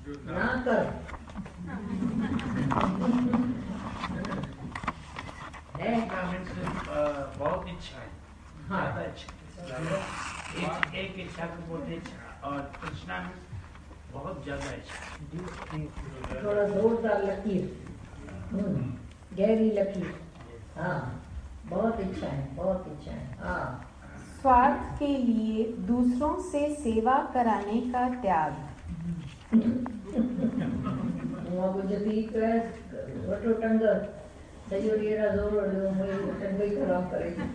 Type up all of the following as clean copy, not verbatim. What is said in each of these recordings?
ना कर है बहुत इच्छा है, ज़्यादा इच्छा, एक इच्छा को बोलते इच्छा और कृष्णा में बहुत ज्यादा इच्छा। थोड़ा जोरदार लकीर, गहरी लकीर। हाँ, बहुत इच्छा है, बहुत इच्छा है। हाँ, स्वार्थ के लिए दूसरों से सेवा कराने का त्याग। वो जो ठीक है, वटो टंग सजोरिया जोर टंग ही खराब करेगी।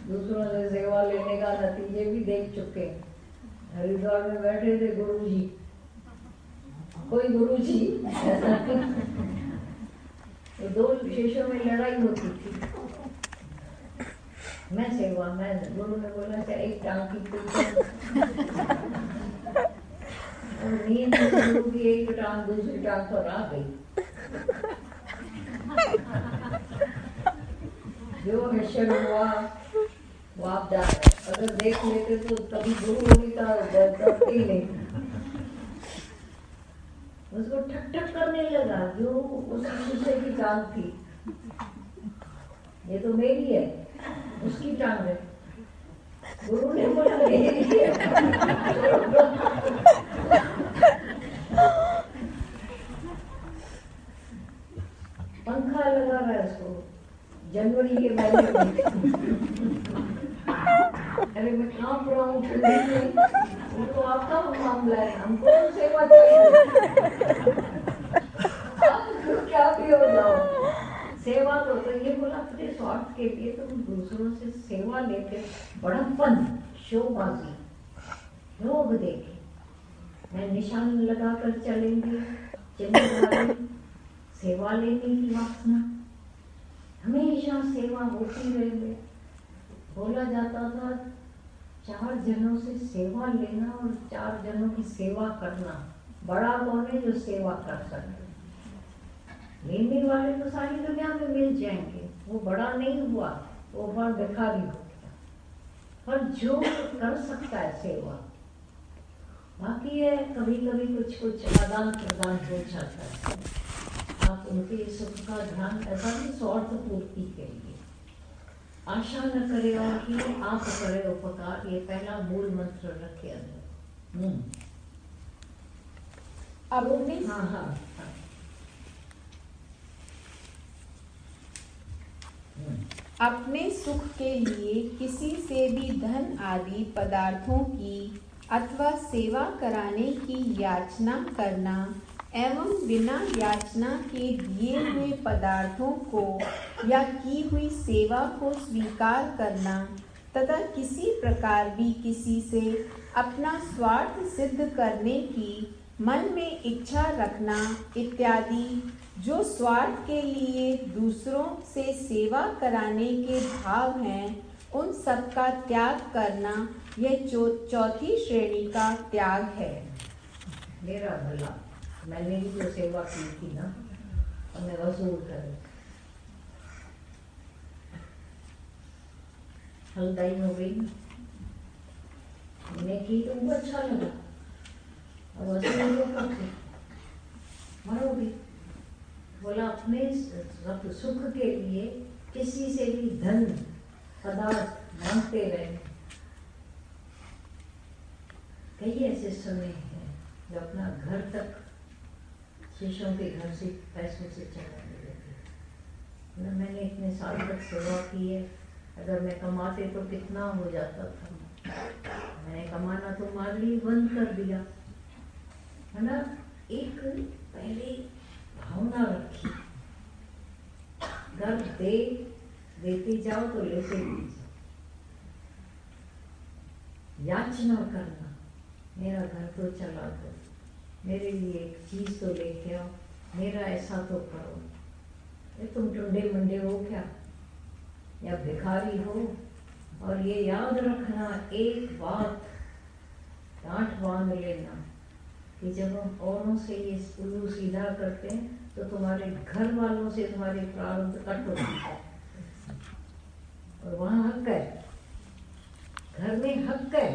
दूसरों से सेवा लेने का नतीजे भी देख चुके। हरिद्वार में बैठे थे गुरुजी, कोई गुरुजी तो दो शिष्यों में लड़ाई होती थी। मैं सेवा, मैं गुरु ने बोला कि एक टांग की और नींद गुरु की एक टांग दूसरी टांग पर आ गई। जो हशर हुआ वो आप जा रहे, अगर देख लेते तो कभी गुरु होगी तो ही नहीं। उसको ठक ठक करने लगा, जो उस दूसरे की टांग थी, ये तो मेरी है, उसकी टांग है। गुरु ने बोला पंखा लगा रहा है उसको जनवरी के महीने में। अरे मैं कांप रहा हूँ ठंडी में, वो तो आपका मामला है, हमको तो सेवा चाहिए। आप क्या भी हो जाओ, सेवा तो ये बोला अपने स्वार्थ के लिए तुम दूसरों से सेवा लेके बड़प्पन, शोबाजी, लोग देखे, मैं निशान लगाकर चलेंगे, जिम्मेदारी, सेवा लेने की वासना, हमेशा सेवा होती रहे। बोला जाता था 4 जनों से सेवा लेना और 4 जनों की सेवा करना, बड़ा कौन है जो सेवा कर सकते। लेने वाले तो सारी दुनिया में मिल जाएंगे, वो बड़ा नहीं हुआ, वो बड़ा भिखारी हो गया। पर जो कर सकता है सेवा, बाकी है कभी कभी कुछ आदान प्रदान हो जाता है। आप उनके सुख का ध्यान ऐसा नहीं स्वार्थ पूर्ति के लिए, आशा न करे और कि आप करे उपकार, ये पहला मूल मंत्र रखे अंदर। हाँ, अपने सुख के लिए किसी से भी धन आदि पदार्थों की अथवा सेवा कराने की याचना करना एवं बिना याचना के दिए हुए पदार्थों को या की हुई सेवा को स्वीकार करना तथा किसी प्रकार भी किसी से अपना स्वार्थ सिद्ध करने की मन में इच्छा रखना इत्यादि जो स्वार्थ के लिए दूसरों से सेवा कराने के भाव हैं, उन सब का त्याग करना यह चौथी श्रेणी का त्याग है। मेरा भला, मैंने भी जो सेवा की थी ना, मैं वसूल करूँ, हल्दाई हो गई ना, मैंने की तो वो अच्छा लगा, और वसूल वो करते मरोगी। बोला अपने सुख के लिए किसी से भी धन पदार्थ मांगते रहे। कई ऐसे समय हैं जो अपना घर तक शिष्यों के घर से पैसों से चलाने लगे। मैंने इतने साल तक सेवा की है, अगर मैं कमाते तो कितना हो जाता था। मैंने कमाना तो मान ली बंद कर दिया, है ना। एक पहले भावना रखी, घर देते जाओ तो लेते भी जाओ। याचना करना, मेरा घर तो चला दो, मेरे लिए एक चीज तो लेके आओ, मेरा ऐसा तो करो। ये तुम टुंडे मंडे हो क्या, या भिखारी हो। और ये याद रखना, एक बात गांठ बांध लेना कि जब हम औरों से ये उल्लू सीधा करते हैं तो तुम्हारे घर वालों से तुम्हारे प्रारब्ध कट होती है। और वहाँ हक है, घर में हक है,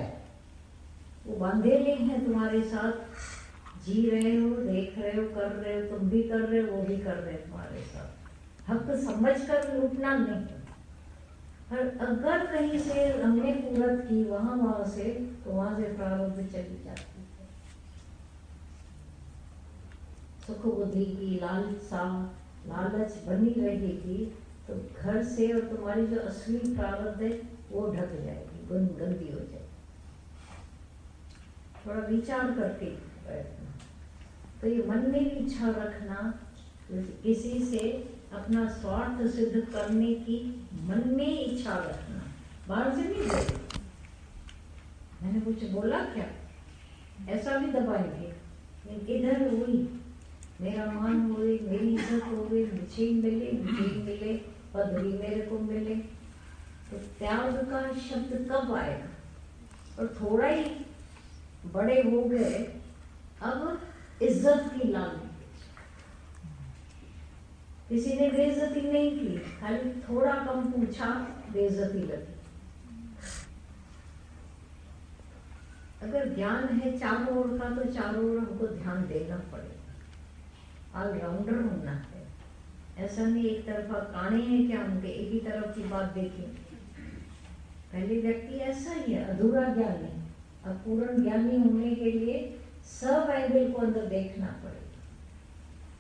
वो बांधेले हैं तुम्हारे साथ जी रहे हो, देख रहे हो, कर रहे हो, तुम भी कर रहे हो, वो भी कर रहे हो तुम्हारे साथ। हक समझ कर लूटना नहीं। पर अगर कहीं से हमने पूरत की वहां से, तो वहां से प्रारब्ध चली जाती है। सुख बुद्धि की लालच बनी रहेगी, तो घर से और तुम्हारी जो असली प्रारब्ध है वो ढक जाएगी, गंदी हो जाएगी। थोड़ा विचार करके बैठना। तो ये मन में भी इच्छा रखना, किसी से अपना स्वार्थ सिद्ध करने की मन में इच्छा रखना, बाहर से नहीं बोले मैंने कुछ बोला क्या, ऐसा भी दबाएंगे। इधर हुई, मेरा मान हुई, मेरी इज्जत हो गई, मुझे मिले, पद भी मेरे को मिले। तो त्याग का शब्द कब आएगा? और थोड़ा ही बड़े हो गए, अब इज्जत की लालच। किसी ने बेइज्जती नहीं की, खाली थोड़ा कम पूछा, बेइज्जती लगी। अगर ज्ञान है चारों ओर का, तो चारों ओर हमको ध्यान देना पड़ेगा। ऑलराउंडर होना है। ऐसा नहीं एक तरफा काने हैं क्या उनके, एक ही तरफ की बात देखें। पहले व्यक्ति ऐसा ही है, अधूरा ज्ञानी। अब पूर्ण ज्ञानी होने के लिए सब एंगल को अंदर देखना पड़ेगा।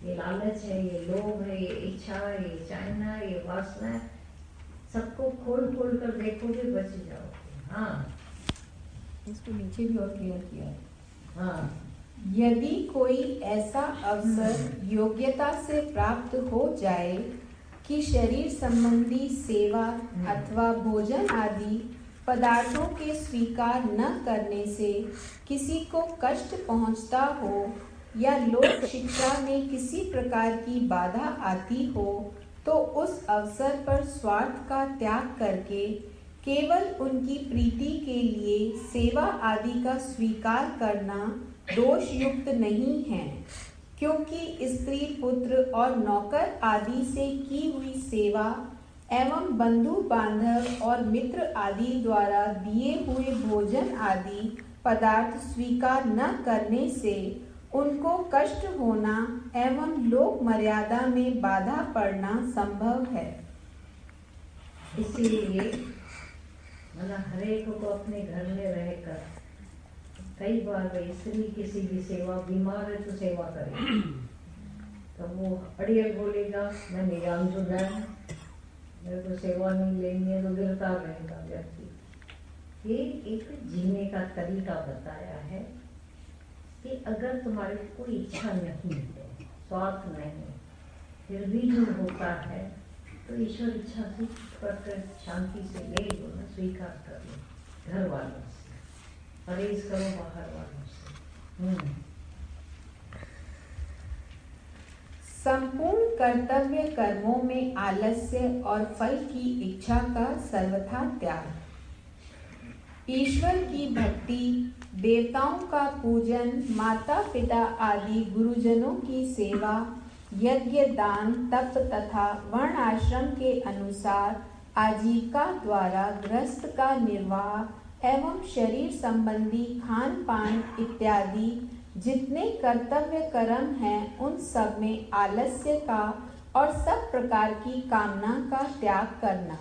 ये लालच है, ये लोभ है, ये इच्छा है, ये चाहना है, ये वासना है, सबको खोल खोल कर देखोगे, बच जाओगे। हाँ, इसको नीचे भी और क्लियर किया है। हाँ, यदि कोई ऐसा अवसर योग्यता से प्राप्त हो जाए कि शरीर संबंधी सेवा अथवा भोजन आदि पदार्थों के स्वीकार न करने से किसी को कष्ट पहुंचता हो, या लोक शिक्षा में किसी प्रकार की बाधा आती हो, तो उस अवसर पर स्वार्थ का त्याग करके केवल उनकी प्रीति के लिए सेवा आदि का स्वीकार करना दोष युक्त नहीं है, क्योंकि स्त्री, पुत्र और नौकर आदि से की हुई सेवा एवं बंधु बांधव और मित्र आदि द्वारा दिए हुए भोजन आदि पदार्थ स्वीकार न करने से उनको कष्ट होना एवं लोक मर्यादा में बाधा पड़ना संभव है। इसीलिए मतलब हरेक को अपने घर में रहकर, कई बार वही स्त्री किसी भी सेवा, बीमार है तो सेवा करे, तो वो अड़ियल बोलेगा मैं निजाम सुन रहा हूँ, मेरे को सेवा नहीं लेनी है, तो गिरता रहेगा व्यक्ति। ये एक जीने का तरीका बताया है कि अगर तुम्हारे कोई इच्छा नहीं है, स्वार्थ नहीं, फिर भी जो होता है तो ईश्वर इच्छा से कर शांति से ले लो ना, स्वीकार कर लो। घर वालों से परहेज करो, बाहर वालों से। संपूर्ण कर्तव्य कर्मों में आलस्य और फल की इच्छा का सर्वथा त्याग, ईश्वर की भक्ति, देवताओं का पूजन, माता पिता आदि गुरुजनों की सेवा, यज्ञ, दान, तप तथा वर्ण आश्रम के अनुसार आजीविका द्वारा गृहस्थ का निर्वाह एवं शरीर संबंधी खान पान इत्यादि जितने कर्तव्य कर्म हैं, उन सब में आलस्य का और सब प्रकार की कामना का त्याग करना।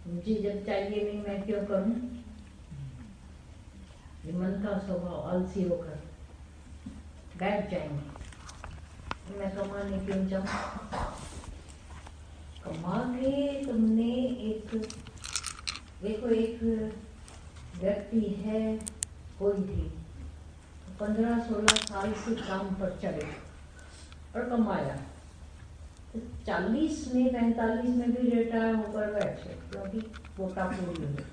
मुझे जब चाहिए नहीं, मैं क्यों करूं? ये मन का स्वभाव आलसी होकर बैठ जाएंगे। मैं कमाने क्यों जाऊं? कमा के तुमने एक, देखो एक व्यक्ति है कोई भी 15-16 साल से काम पर चले और कमाया, तो 40 में 45 में भी रिटायर होकर बैठे, क्योंकि कोटा पूरी हो गई,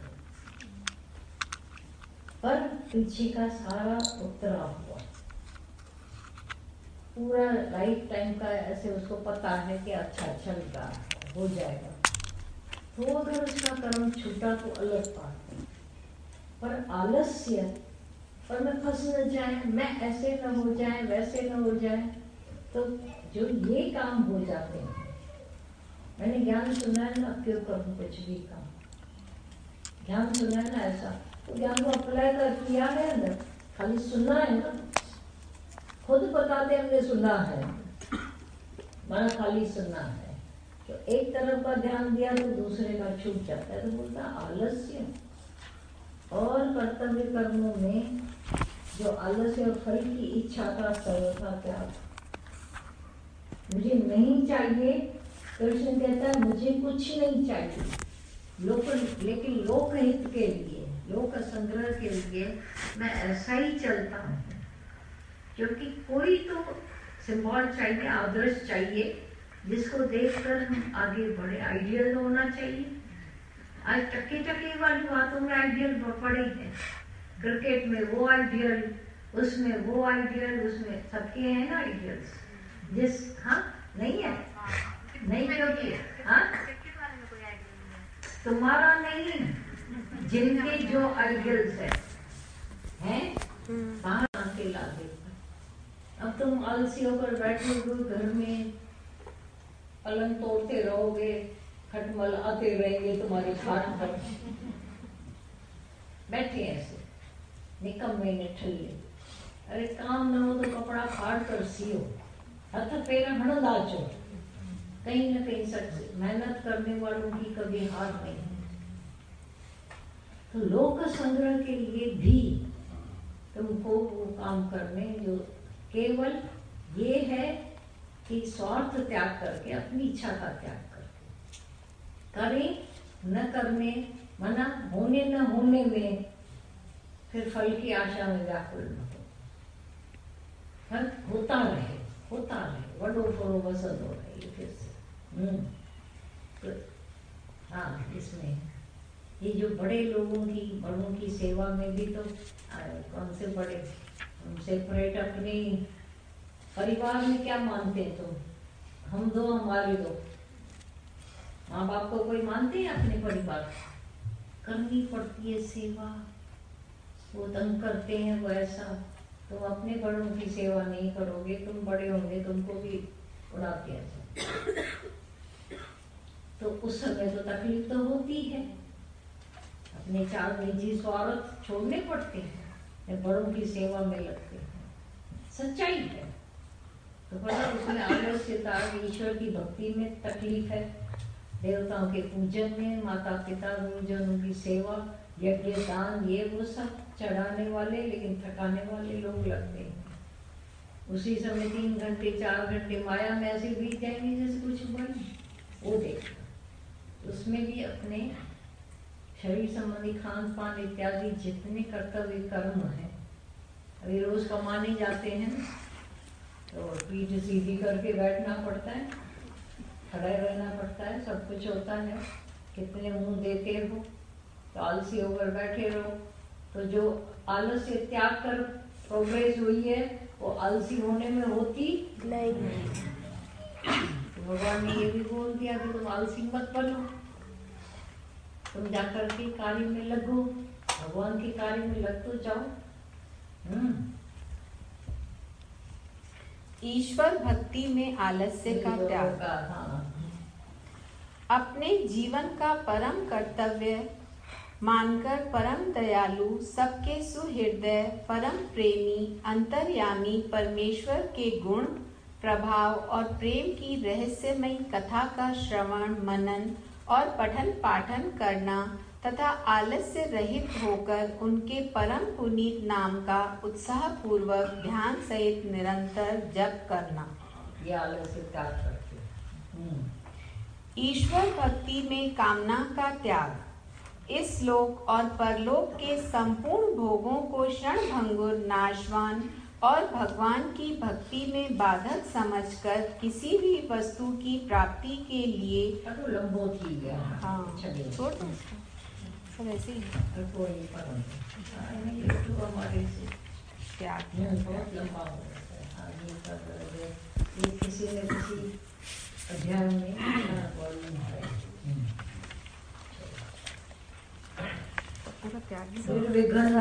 पर पीछे का सारा उतरा हुआ, पूरा लाइफ टाइम का ऐसे उसको पता है कि अच्छा चल रहा है, हो जाएगा। तो अगर उसका कर्म छूटा तो अलग बात है, पर आलस्य, पर मैं फंस न जाए, मैं ऐसे न हो जाए, वैसे न हो जाए, तो जो ये काम हो जाते हैं, मैंने ज्ञान सुना है ना, क्यों करूँ कुछ भी काम, ज्ञान सुना है ना ऐसा, तो ज्ञान को अप्लाई कर किया है ना, खाली सुनना है ना, खुद बताते हमने सुना है, माना खाली सुना है, तो एक तरफ का ध्यान दिया तो दूसरे का छूट जाता है। तो बोलता आलस्य और कर्तव्य कर्मों में जो आलस्य और फल की इच्छा का सर्वथा त्याग। मुझे नहीं चाहिए, कृष्ण कहता है मुझे कुछ नहीं चाहिए, लेकिन लोक हित के लिए, लोक संग्रह के लिए मैं ऐसा ही चलता हूँ, क्योंकि कोई तो सिंबल चाहिए, आदर्श चाहिए, जिसको देखकर हम आगे बढ़े। आइडियल होना चाहिए। आज टके वाली बातों में आइडियल पड़े हैं, क्रिकेट में वो आइडियल, उसमें वो आइडियल, उसमें सबके हैं ना आइडियल्स। जिस हाँ नहीं है, नहीं क्योंकि हाँ तुम्हारा नहीं, जिनके जो आइडियल्स हैं कहाँ आके ला देता। अब तुम आलसी होकर बैठे हुए घर में पलंग तोड़ते रहोगे, खटमल आते रहेंगे तुम्हारे खाट पर, बैठे ऐसे निकम्मे निठल्ले। अरे काम न हो तो कपड़ा फाड़ कर सियो, हथ पैर हण दाचो। कहीं न कहीं सच मेहनत करने वालों की कभी हार नहीं है। तो लोक संग्रह के लिए भी तुमको वो काम करने जो केवल ये है कि स्वार्थ त्याग करके, अपनी इच्छा का त्याग करके करें, न करने मना, होने न होने में फिर फल की आशा में व्याकुल न हो। फल होता रहे, वडो फरो वसद हो रही फिर से। तो हाँ, इसमें ये जो बड़े लोगों की, बड़ों की सेवा में भी तो कौन से बड़े सेपरेट अपने परिवार में क्या मानते हैं तुम? हम दो हमारे दो। माँ बाप को कोई मानते हैं अपने परिवार? करनी पड़ती है सेवा, वो तंग करते हैं वो ऐसा। तुम अपने बड़ों की सेवा नहीं करोगे, तुम बड़े होंगे तुमको भी उड़ाते हैं, तो उस समय तो तकलीफ तो होती है। अपने चार निजी स्वार्थ छोड़ने पड़ते हैं, बड़ों की सेवा में लगते हैं। सच्चाई है तो पता उसमें आलस्यता, ईश्वर की भक्ति में तकलीफ है, देवताओं के पूजन में, माता पिता गुरुजनों की सेवा, यज्ञ दान, ये वो सब चढ़ाने वाले लेकिन थकाने वाले लोग लगते हैं। उसी समय 3 घंटे 4 घंटे माया में ऐसे बीत जाएंगे जैसे कुछ हुआ नहीं। वो देखना उसमें भी अपने शरीर संबंधी खान पान इत्यादि जितने कर्तव्य कर्म है। अभी रोज कमाने जाते हैं तो पीठ सीधी करके बैठना पड़ता है, खड़े रहना पड़ता है, सब कुछ होता है। कितने मुंह देते हो तो आलसी होकर बैठे रहो। तो जो आलस्य त्याग कर प्रोग्रेस हुई है वो आलसी होने में होती नहीं। तो भगवान ने ये भी बोल दिया कि तुम आलसी मत बनो, तुम जाकर के कार्य में लगो, भगवान के कार्य में लग तो जाओ। ईश्वर भक्ति में आलस्य का त्याग। अपने जीवन का परम कर्तव्य मानकर परम दयालु, सबके सुहृदय, परम प्रेमी, अंतर्यामी परमेश्वर के गुण, प्रभाव और प्रेम की रहस्यमयी कथा का श्रवण, मनन और पठन पाठन करना तथा आलस्य रहित होकर उनके परम पुनीत नाम का उत्साह पूर्वक ध्यान सहित निरंतर जप करना। ये आलस्य त्याग करके ईश्वर भक्ति में कामना का त्याग। इस लोक और परलोक के संपूर्ण भोगों को क्षणभंगुर, नाशवान और भगवान की भक्ति में बाधक समझकर किसी भी वस्तु की प्राप्ति के लिए छोड़ दो सब ऐसे ही त्याग। बहुत लंबा हो जाता है। ये किसी न किसी अध्याय में त्याग फिर विघ्न